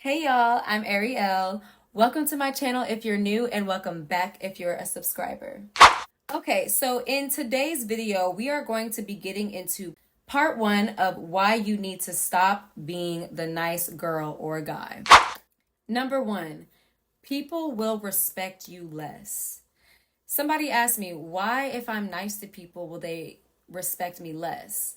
Hey y'all, I'm Ariel. Welcome to my channel if you're new, and welcome back if you're a subscriber. Okay, so in today's video, we are going to be getting into part one of why you need to stop being the nice girl or guy. Number one, people will respect you less. Somebody asked me, why, if I'm nice to people, will they respect me less?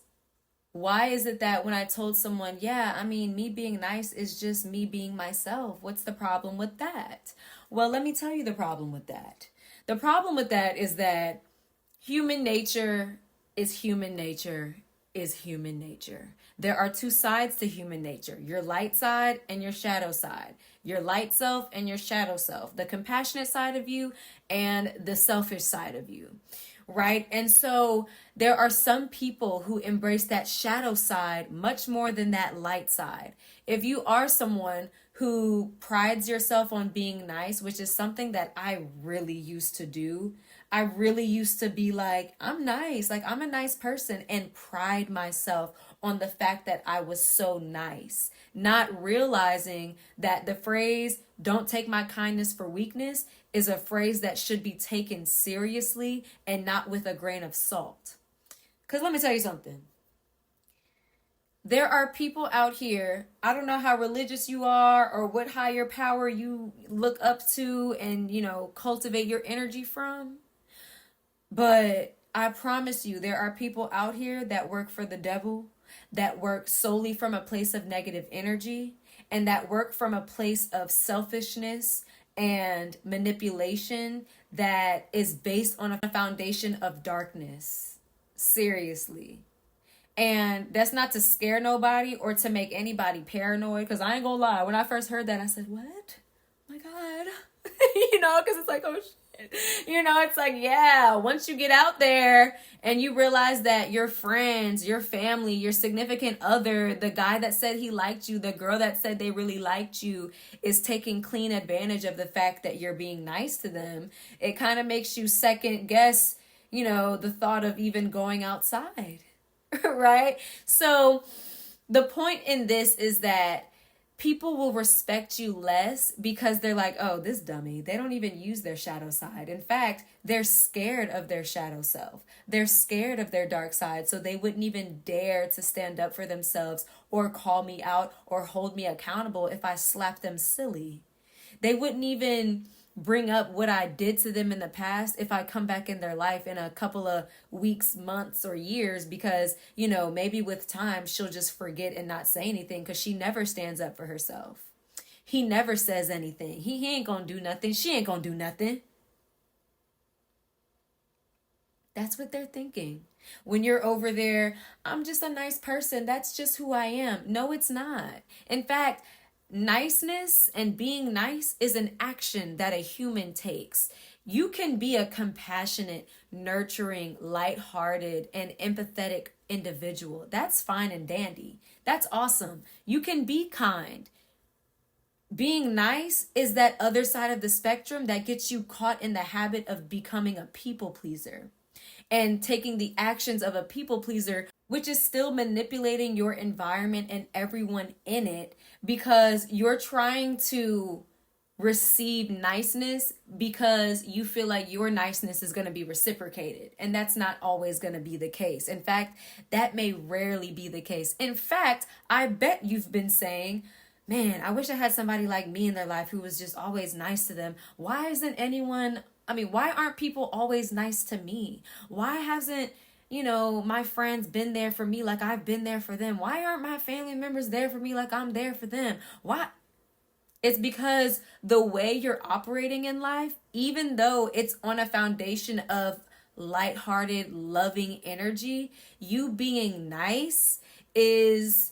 Why is it that when I told someone, yeah, I mean, me being nice is just me being myself? What's the problem with that? Well, let me tell you the problem with that. The problem with that is that human nature is human nature is human nature. There are two sides to human nature, your light side and your shadow side, your light self and your shadow self, the compassionate side of you and the selfish side of you, right? And so there are some people who embrace that shadow side much more than that light side. If you are someone who prides yourself on being nice, which is something that I really used to do, I really used to be like, I'm nice, like I'm a nice person, and pride myself on the fact that I was so nice, not realizing that the phrase, don't take my kindness for weakness, is a phrase that should be taken seriously and not with a grain of salt. Because let me tell you something. There are people out here, I don't know how religious you are or what higher power you look up to and, cultivate your energy from. But I promise you, there are people out here that work for the devil, that work solely from a place of negative energy, and that work from a place of selfishness and manipulation that is based on a foundation of darkness. Seriously. And that's not to scare nobody or to make anybody paranoid, because I ain't gonna lie. When I first heard that, I said, what? Oh my God. Because it's like, oh shit. It's like, yeah, once you get out there and you realize that your friends, your family, your significant other, the guy that said he liked you, the girl that said they really liked you, is taking clean advantage of the fact that you're being nice to them, it kind of makes you second guess, the thought of even going outside. Right? So the point in this is that people will respect you less because they're like, oh, this dummy, they don't even use their shadow side. In fact, they're scared of their shadow self. They're scared of their dark side. So they wouldn't even dare to stand up for themselves or call me out or hold me accountable if I slapped them silly. They wouldn't even bring up what I did to them in the past if I come back in their life in a couple of weeks, months, or years, because, maybe with time she'll just forget and not say anything because she never stands up for herself. He never says anything. He ain't gonna do nothing. She ain't gonna do nothing. That's what they're thinking. When you're over there, I'm just a nice person. That's just who I am. No, it's not. In fact, niceness and being nice is an action that a human takes. You can be a compassionate, nurturing, lighthearted, and empathetic individual. That's fine and dandy. That's awesome. You can be kind. Being nice is that other side of the spectrum that gets you caught in the habit of becoming a people pleaser and taking the actions of a people pleaser, which is still manipulating your environment and everyone in it because you're trying to receive niceness because you feel like your niceness is going to be reciprocated. And that's not always going to be the case. In fact, that may rarely be the case. In fact, I bet you've been saying, man, I wish I had somebody like me in their life who was just always nice to them. Why aren't people always nice to me? Why hasn't, my friends been there for me like I've been there for them? Why aren't my family members there for me like I'm there for them? Why? It's because the way you're operating in life, even though it's on a foundation of lighthearted, loving energy, you being nice is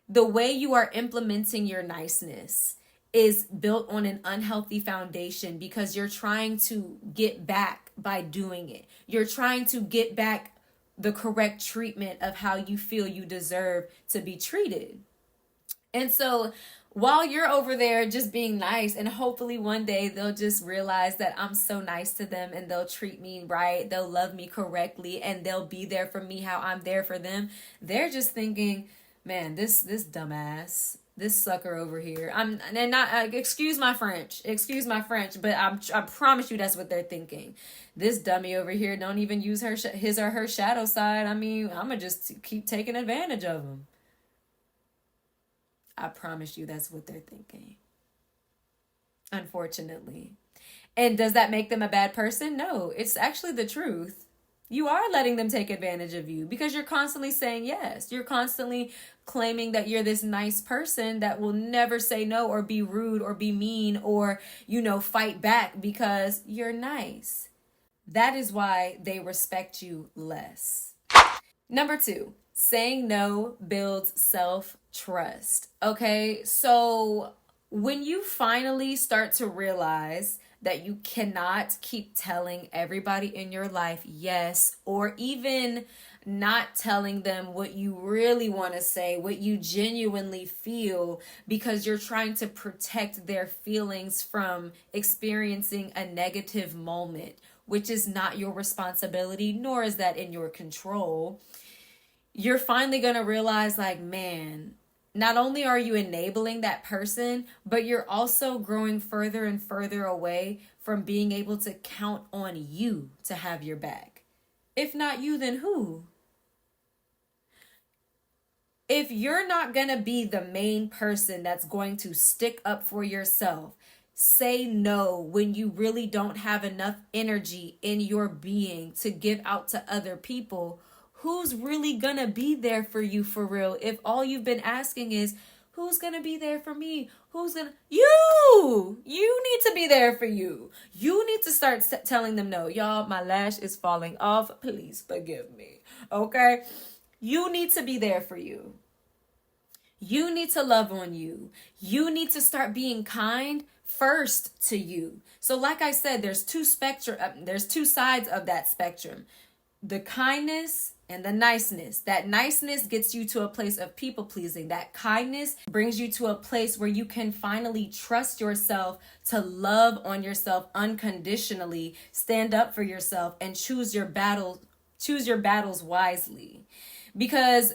the way you are implementing your niceness is built on an unhealthy foundation because you're trying to get back by doing it. You're trying to get back the correct treatment of how you feel you deserve to be treated. And so while you're over there just being nice, and hopefully one day they'll just realize that I'm so nice to them and they'll treat me right, they'll love me correctly, and they'll be there for me how I'm there for them, they're just thinking, man, this dumbass, this sucker over here. I'm and not excuse my French, but I promise you that's what they're thinking. This dummy over here don't even use his or her shadow side. I mean, I'm gonna just keep taking advantage of him. I promise you that's what they're thinking. Unfortunately. And does that make them a bad person? No, it's actually the truth. You are letting them take advantage of you because you're constantly saying yes. You're constantly claiming that you're this nice person that will never say no or be rude or be mean or, fight back because you're nice. That is why they respect you less. Number 2, saying no builds self-trust. Okay, so when you finally start to realize that you cannot keep telling everybody in your life yes, or even not telling them what you really want to say, what you genuinely feel, because you're trying to protect their feelings from experiencing a negative moment, which is not your responsibility, nor is that in your control. You're finally going to realize, like, man, not only are you enabling that person, but you're also growing further and further away from being able to count on you to have your back. If not you, then who? If you're not going to be the main person that's going to stick up for yourself, say no when you really don't have enough energy in your being to give out to other people, who's really gonna be there for you for real? If all you've been asking is, who's gonna be there for me? You need to be there for you. You need to start telling them no. Y'all, my lash is falling off. Please forgive me. Okay? You need to be there for you. You need to love on you. You need to start being kind first to you. So like I said, there's two sides of that spectrum. The kindness and the niceness. That niceness gets you to a place of people pleasing. That kindness brings you to a place where you can finally trust yourself to love on yourself unconditionally, stand up for yourself, and choose your battles wisely. Because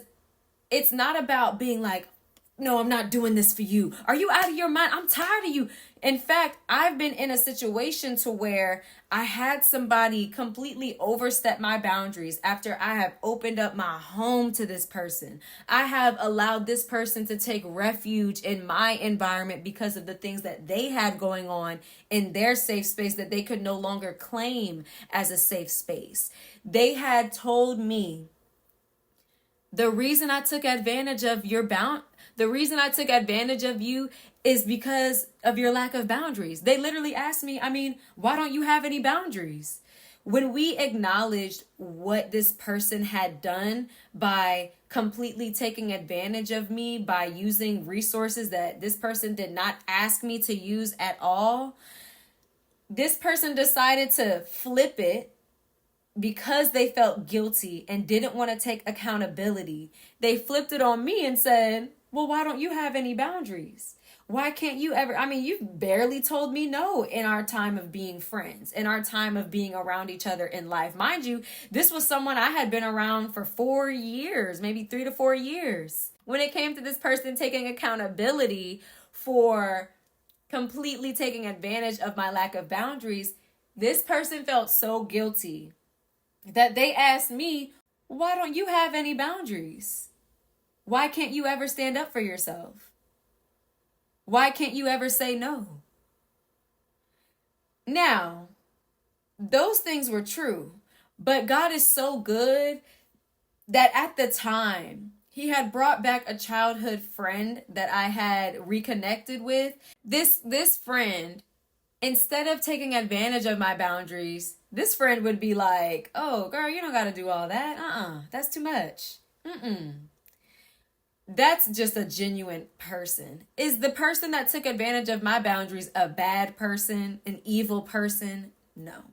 it's not about being like, no, I'm not doing this for you. Are you out of your mind? I'm tired of you. In fact, I've been in a situation to where I had somebody completely overstep my boundaries after I have opened up my home to this person. I have allowed this person to take refuge in my environment because of the things that they had going on in their safe space that they could no longer claim as a safe space. They had told me, the reason I took advantage of you is because of your lack of boundaries. They literally asked me, why don't you have any boundaries? When we acknowledged what this person had done by completely taking advantage of me, by using resources that this person did not ask me to use at all, this person decided to flip it. Because they felt guilty and didn't want to take accountability, they flipped it on me and said, well, why don't you have any boundaries? Why can't you ever? You've barely told me no in our time of being friends, in our time of being around each other in life. Mind you, this was someone I had been around for 4 years, maybe 3 to 4 years. When it came to this person taking accountability for completely taking advantage of my lack of boundaries, this person felt so guilty that they asked me, why don't you have any boundaries? Why can't you ever stand up for yourself? Why can't you ever say no? Now, those things were true, but God is so good that at the time, He had brought back a childhood friend that I had reconnected with. This friend, instead of taking advantage of my boundaries, this friend would be like, oh, girl, you don't got to do all that. That's too much. That's just a genuine person. Is the person that took advantage of my boundaries a bad person, an evil person? No.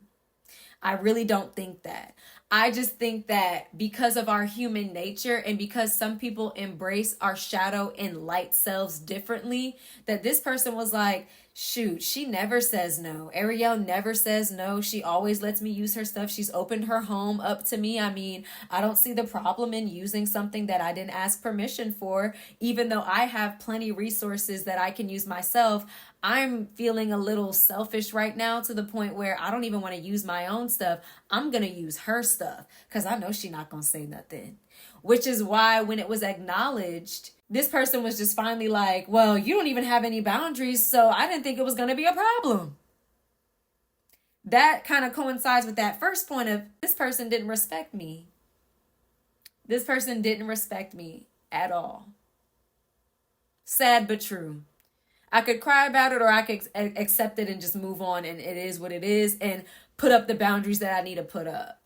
I really don't think that. I just think that because of our human nature and because some people embrace our shadow and light selves differently, that this person was like, shoot, she never says no. Ariel never says no. She always lets me use her stuff. She's opened her home up to me. I mean, I don't see the problem in using something that I didn't ask permission for, even though I have plenty resources that I can use myself. I'm feeling a little selfish right now to the point where I don't even want to use my own stuff. I'm going to use her stuff because I know she's not going to say nothing. Which is why when it was acknowledged, this person was just finally like, well, you don't even have any boundaries, so I didn't think it was going to be a problem. That kind of coincides with that first point of this person didn't respect me. This person didn't respect me at all. Sad but true. I could cry about it or I could accept it and just move on, and it is what it is, and put up the boundaries that I need to put up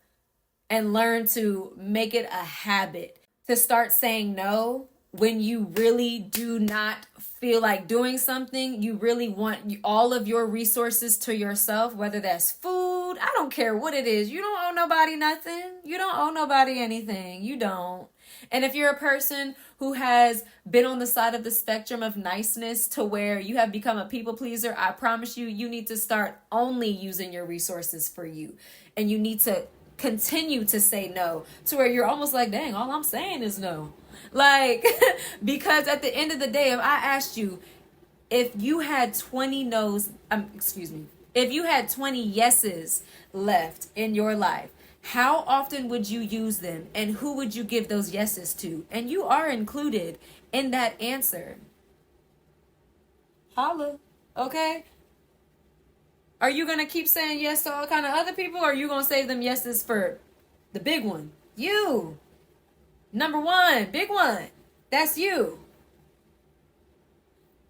and learn to make it a habit to start saying no when you really do not feel like doing something. You really want all of your resources to yourself, whether that's food, I don't care what it is. You don't owe nobody nothing. You don't owe nobody anything. You don't. And if you're a person who has been on the side of the spectrum of niceness to where you have become a people pleaser, I promise you, you need to start only using your resources for you. And you need to continue to say no to where you're almost like, dang, all I'm saying is no. Like, because at the end of the day, if I asked you, if you had 20 no's, if you had 20 yeses left in your life, how often would you use them and who would you give those yeses to? And you are included in that answer. Holla, okay? Are you going to keep saying yes to all kind of other people, or are you going to save them yeses for the big one? You. Number one, big one. That's you.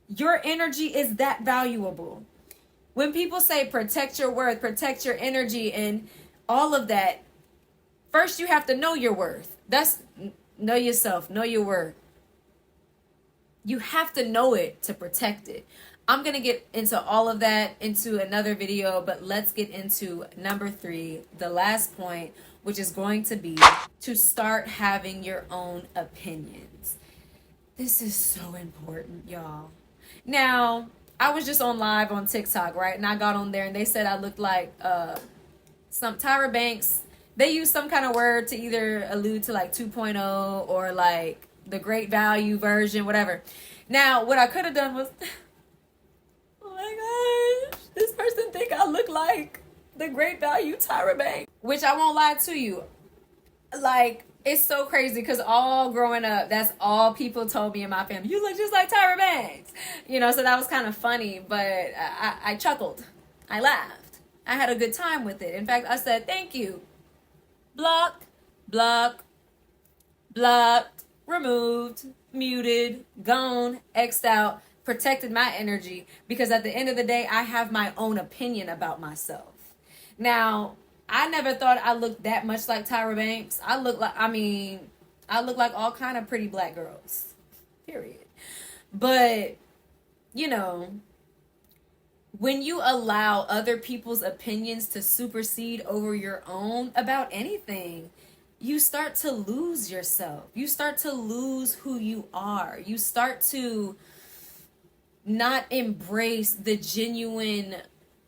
Your energy is that valuable. When people say protect your worth, protect your energy, and all of that, first you have to know your worth. That's know yourself, know your worth. You have to know it to protect it. I'm going to get into all of that into another video, but let's get into number 3, the last point, which is going to be to start having your own opinions. This is so important, y'all. Now, I was just on live on TikTok, right? And I got on there and they said I looked like some Tyra Banks. They used some kind of word to either allude to like 2.0 or like the great value version, whatever. Now, what I could have done was, oh my gosh, this person think I look like the great value Tyra Banks. Which I won't lie to you. Like, it's so crazy because all growing up, that's all people told me in my family. You look just like Tyra Banks. You know, so that was kind of funny, but I chuckled. I laughed. I had a good time with it. In fact, I said, thank you. Block, block, blocked, removed, muted, gone, X'd out, protected my energy because at the end of the day, I have my own opinion about myself. Now, I never thought I looked that much like Tyra Banks. I look like all kind of pretty black girls, period. But, you know, when you allow other people's opinions to supersede over your own about anything, you start to lose yourself. You start to lose who you are. You start to not embrace the genuine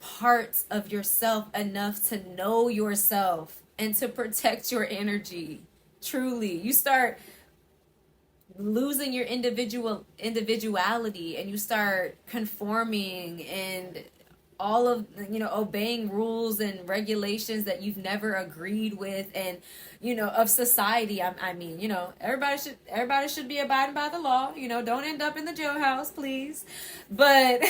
parts of yourself enough to know yourself and to protect your energy. Truly, you start losing your individuality and you start conforming and all of, you know, obeying rules and regulations that you've never agreed with, and, you know, of society. I mean, you know, everybody should be abiding by the law. You know, don't end up in the jailhouse, please. But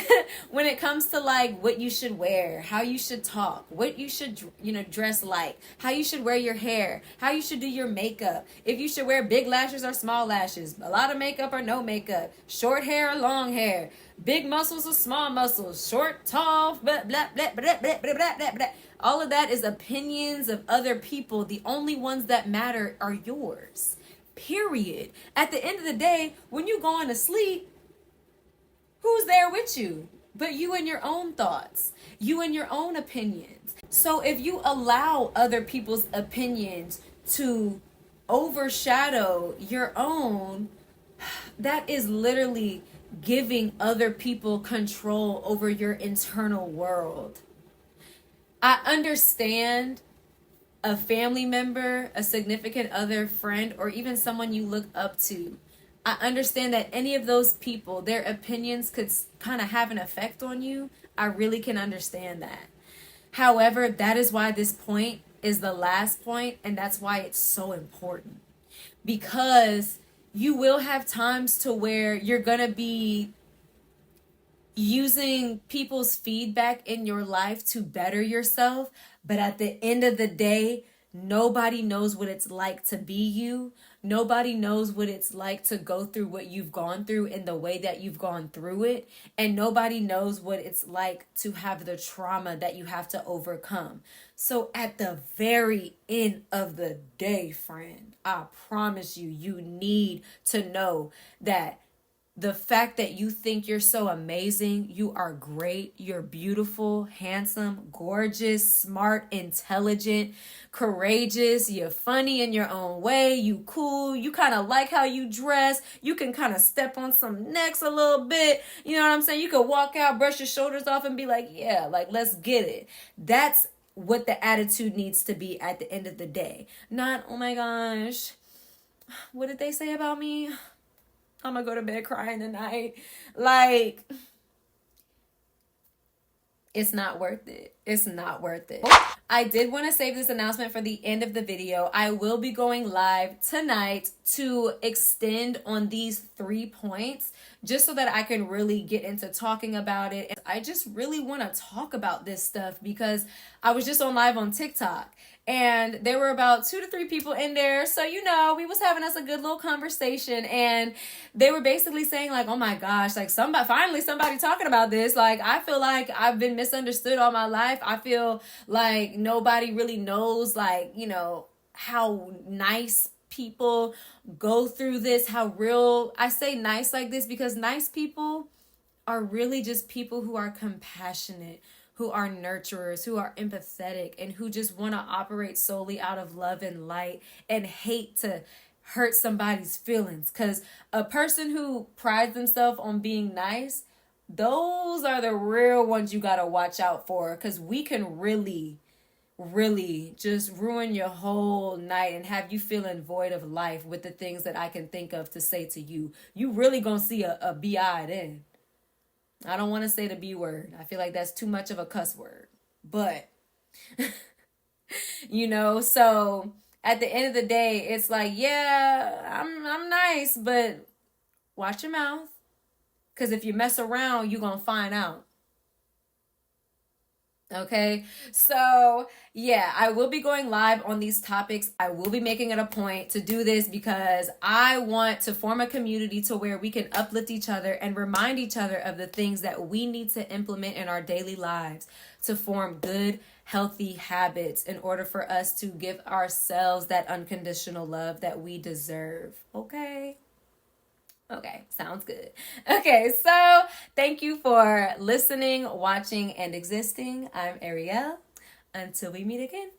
when it comes to like what you should wear, how you should talk, what you should, you know, dress like, how you should wear your hair, how you should do your makeup, if you should wear big lashes or small lashes, a lot of makeup or no makeup, short hair or long hair, big muscles or small muscles, short, tall, blah, blah, blah, blah, blah, blah, blah, blah, blah. All of that is opinions of other people. The only ones that matter are yours. Period. At the end of the day, when you're going to sleep, who's there with you? but you and your own thoughts, you and your own opinions. So if you allow other people's opinions to overshadow your own, that is literally giving other people control over your internal world. I understand a family member, a significant other, friend, or even someone you look up to. I understand that any of those people, their opinions could kind of have an effect on you. I really can understand that. However, that is why this point is the last point, and that's why it's so important. Because you will have times to where you're going to be using people's feedback in your life to better yourself, but at the end of the day, nobody knows what it's like to be you. Nobody knows what it's like to go through what you've gone through in the way that you've gone through it. And nobody knows what it's like to have the trauma that you have to overcome. So at the very end of the day, friend, I promise you, you need to know that the fact that you think you're so amazing, you are great, you're beautiful, handsome, gorgeous, smart, intelligent, courageous, you're funny in your own way, you cool, you kind of like how you dress, you can kind of step on some necks a little bit, you know what I'm saying? You could walk out, brush your shoulders off and be like, yeah, like, let's get it. That's what the attitude needs to be at the end of the day. Not, oh my gosh, what did they say about me? I'm gonna go to bed crying tonight. Like, it's not worth it. It's not worth it. I did want to save this announcement for the end of the video. I will be going live tonight to extend on these 3 points just so that I can really get into talking about it. I just really want to talk about this stuff because I was just on live on TikTok and there were about 2 to 3 people in there. So, you know, we was having us a good little conversation and they were basically saying like, oh my gosh, like finally somebody talking about this. Like, I feel like I've been misunderstood all my life. I feel like nobody really knows, like, you know, how nice people go through this, how real. I say nice like this because nice people are really just people who are compassionate, who are nurturers, who are empathetic, and who just want to operate solely out of love and light and hate to hurt somebody's feelings. Because a person who prides themselves on being nice, those are the real ones you got to watch out for, because we can really just ruin your whole night and have you feeling void of life with the things that I can think of to say to you. You really gonna see a B.I. then. I don't want to say the B word. I feel like that's too much of a cuss word. But, you know, so at the end of the day, it's like, yeah, I'm nice, but watch your mouth. Because if you mess around, you're going to find out. Okay, so yeah, I will be going live on these topics. I will be making it a point to do this because I want to form a community to where we can uplift each other and remind each other of the things that we need to implement in our daily lives to form good, healthy habits in order for us to give ourselves that unconditional love that we deserve. Okay, sounds good. Okay, so thank you for listening, watching, and existing. I'm Ariel. Until we meet again.